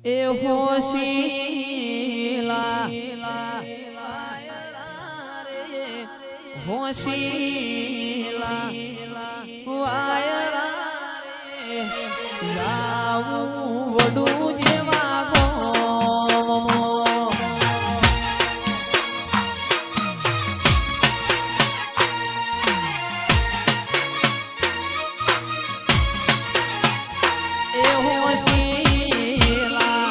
એ હોશીલા હોશીલા વાયરા જાવું વડું જેવા ગોમો એ હોશીલા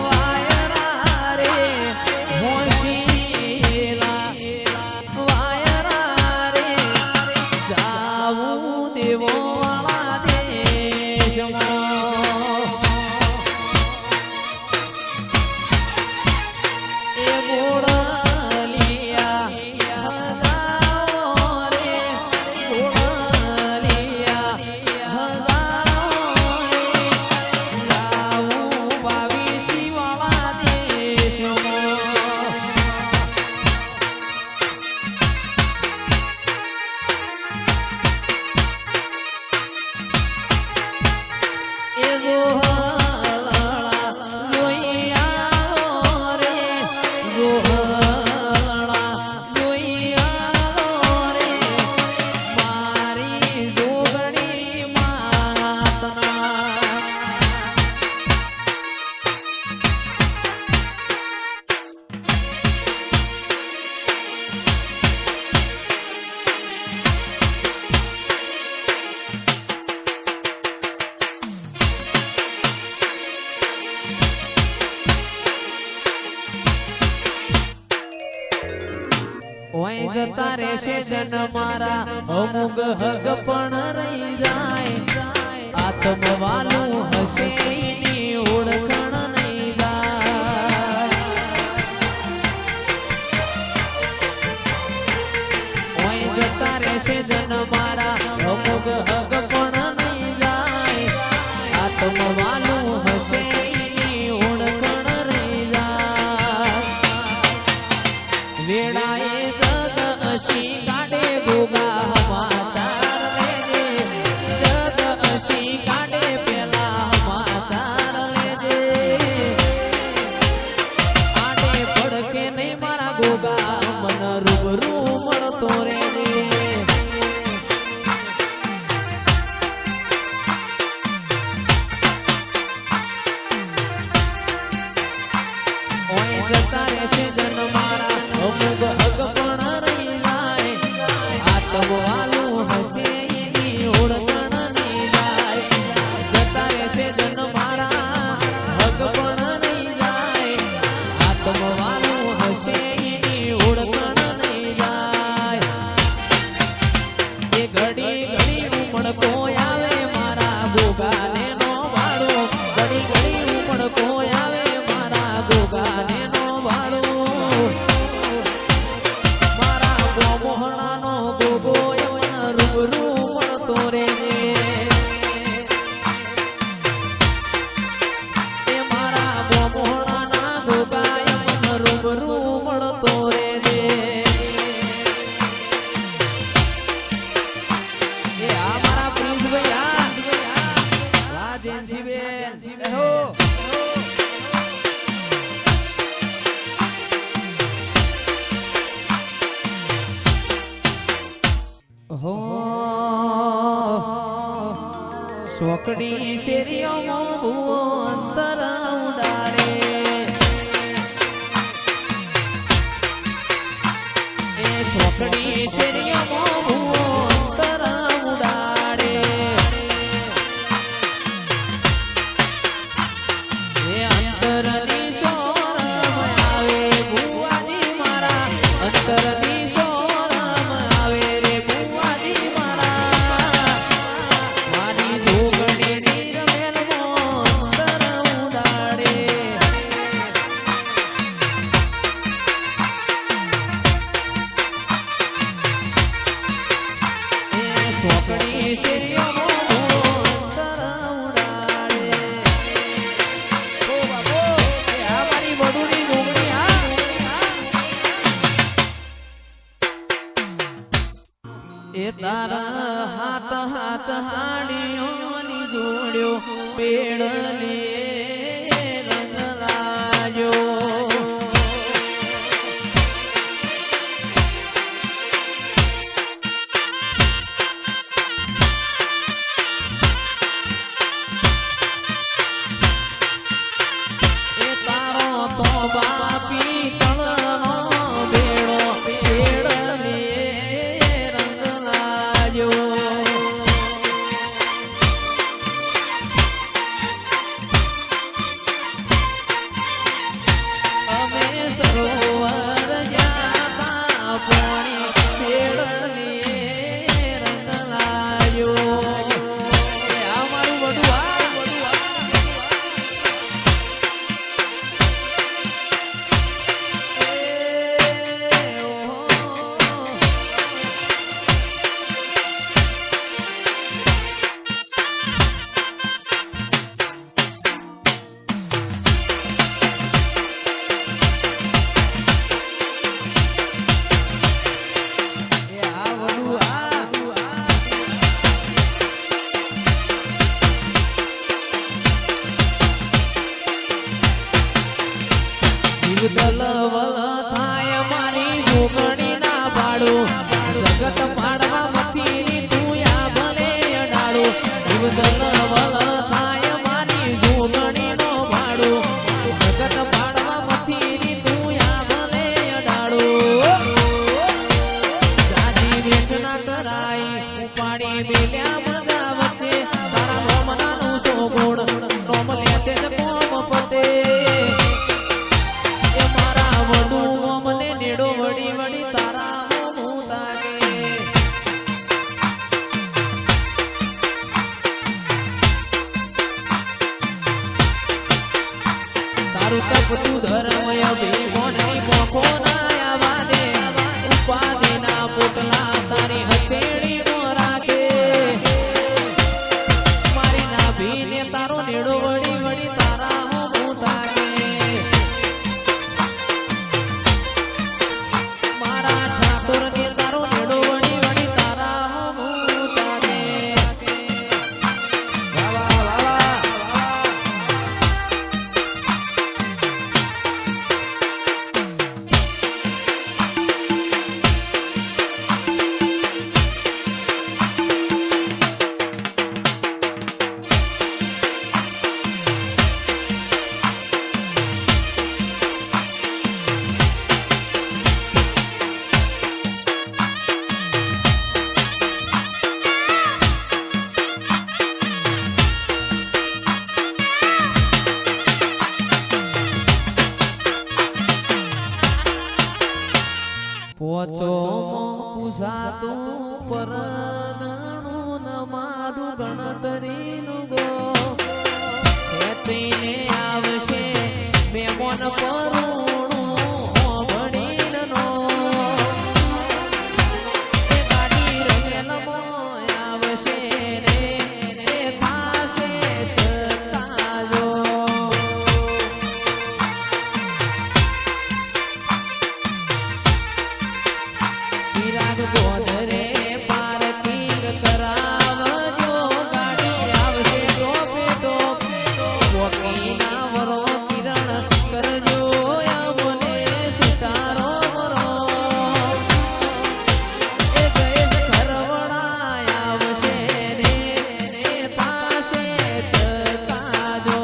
વાયરા રે હોશીલા વાયરા રે જાવું દેવો વાળા દેશમાં એ ગોળલિયા હજાઓ રે ગોળલિયા હજાઓ રે જાવું બાવીસી વાળા દેશમાં એ ગોહળા જોઈયા રે ગોહળા જોઈયા રે મારી જોગણી માતના ઓય જતા રહેશે જન મારા અમુક હગ પણ રહી જાય આત્મવાલું હશે એની ઓળખણ નહીં જાય ઓય જતા રહેશે જન મારા અમુક હગ પણ નહીં જાય આત્મવાલું હશે એની ઓળખણ રહી જાય વેળાએ અસી કાઢે ગોગા સમાચાર લેજે જગ અસી કાઢે પેલા સમાચાર લેજે આડે પડકે નહીં મારા ગોગા મન રૂબરૂ મળતો રેજે ઓય જતા રહેશે જન મારા અમુક હગ પણ રહી જાય આત્મવાલું હશે એની ઓળખણ નહીં જાય જતા રહેશે જન મારા હગ પણ રહી જાય આત્મવાલું હશે એની ઓળખણ નહીં જાય એ ઘડી ઘડી ઉમળકો આવે મારા ગોગાને નો વાળો ઘડી ઘડી ઉમળકો આવે મારા ગોગાને નો વાળો મારા ગોમોહણાનો ગોગો યવન રૂબરૂ મળતો રેજે એ મારા ગોમોહણાના ગોગા યવન રૂબરૂ મળતો રેજે એ આ મારા પ્રિન્સભાઈ રાજેનજી બેન હો હો સોકડી શેરીઓમાં ભૂવો અંતર ઉડાડે એ સોકડી શેરીઓમાં ભૂવો અંતર ઉડાડે એ અંતરની સોરમ આવે ભૂવાજી મારા અંતરની સોરમ આવે રે ભૂવાજી મારા મારી જોગણીની રમેલમાં અંતર ઉડાડે એ સોકડી શેરીઓમાં અંતર ઉડાડે ઓ બાબો એ આ મારી વડુની જોગણી આ એ તારા હાથ હાથ હાડીઓની જોડ્યો પેડ લે જીવદલ વલ થાય મારી જોગણી ના પાડું જગત પાડવા મથી તું યા ભલે અડાડું જીવદલ વલ થાય મારી જોગણી નો પાડું જગત પાડવા મથી તું યા ભલે અડાડું જાજી વેઠ ના કરાઈ ઉપાડી બેલ્યા મજા વચ્ચે તારા મોમનાનું સોગુણ નોમ લેતે જ કોમ પતે તું ધર્મય ભીમોની મોખો ના આવા દે ઉપાધિના પોટલા તારી હથેળી નો રાખે મારી ના ભીને તારો નેડો વળી વળી તારા હું તાકે મારા ઠાકોર ને તારો નેડો વળી વળી તારા હું તાકે પોચો પૂછાતું પરગણું ન મારું ગણતરીનું ગો ખેંચીને આવશે મેમોન પરુણું ભણીનો એ ગાડી રમેલમાં આવશે રે એ થાશે છતાજો ચિરાગ ગોધરે પાર્કિંગ કરાવજો ગાડી આવશે ટોપે ટોપ વકીના વરો કિરણ કરજો અમને સુતારો મરો એ ગયેશ ખરવડા આવશે રે થાશે છતાજો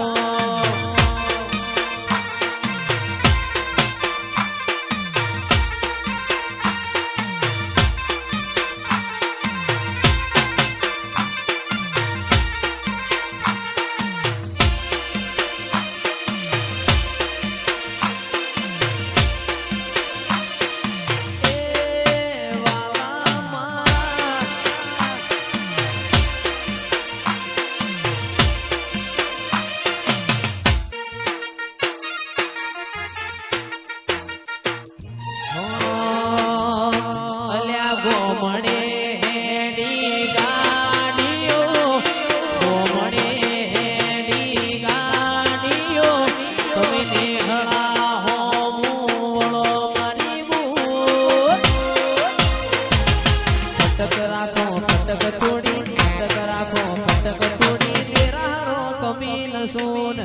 સોન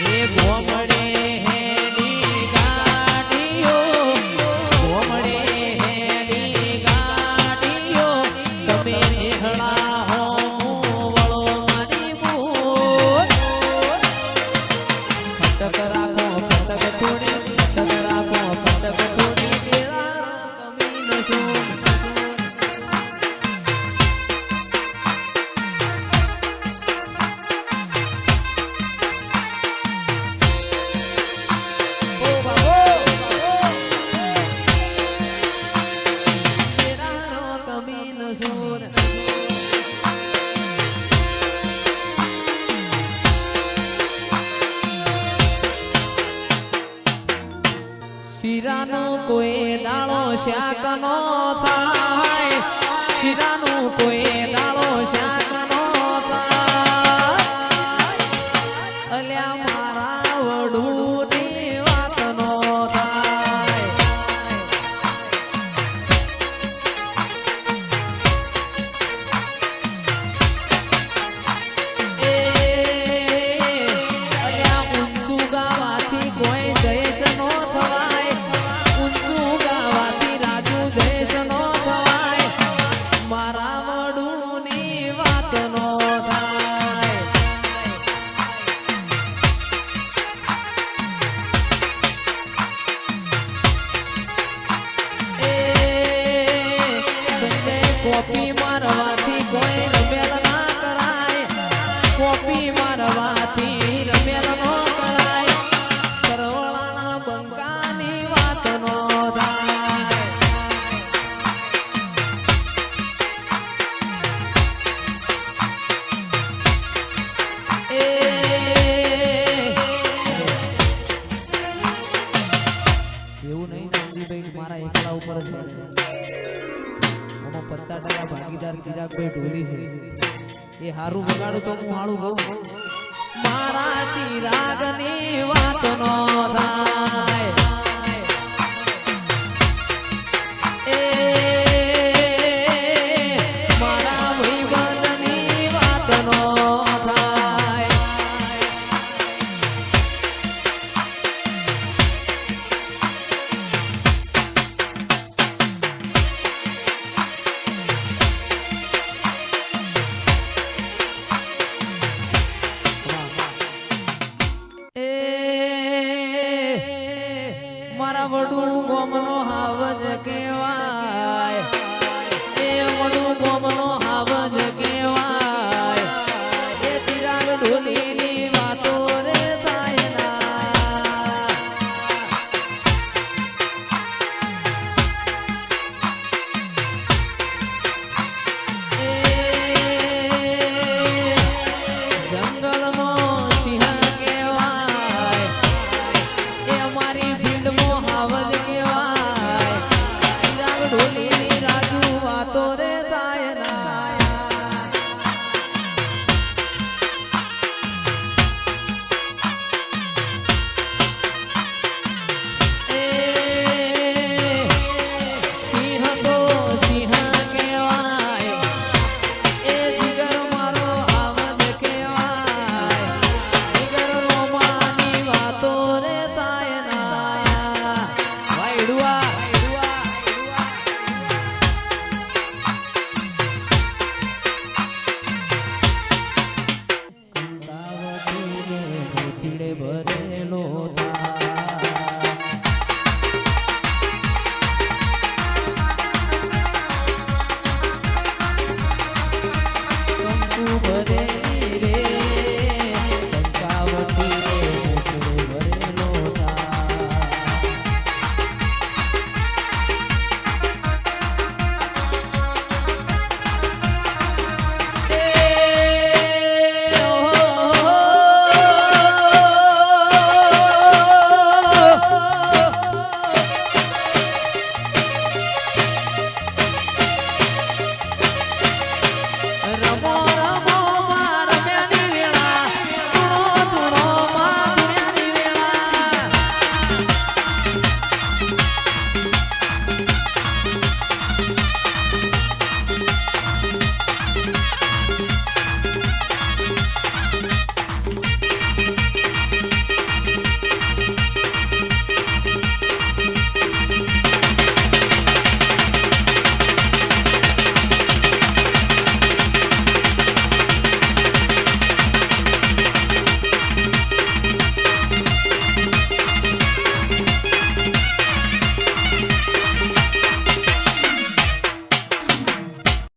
એ ગોમડે હેડી ગાડીઓ ગોમડે હેડી ગાડીઓ તમે નિહળા હો વળો મારી બૂટ ફટક રાખો ફટક થોડી ફટક રાખો ફટક થોડી તેરા કમી નસુન શિરાનું કોઈ દાળો શાક નો થાય શિરાનું કોઈ દાળો શાક નો થાય અલ્યા મારા વડું ની વાત નો થાય કોપી મારવાથી કોઈ રમેલ ના કરાય કોપી મારવાથી રમેલ નો કરાય કરવળાના બંકાની વાત નો થાય એવું નહીં નામજીભાઈ મારા એકલા ઉપર જ પડે 50% ભાગીદાર ચિરાગભાઈ ઢોલી છે એ હારું વગાડું તો હું હાળું ગાઉં મારા ચિરાગની વાત નો થાય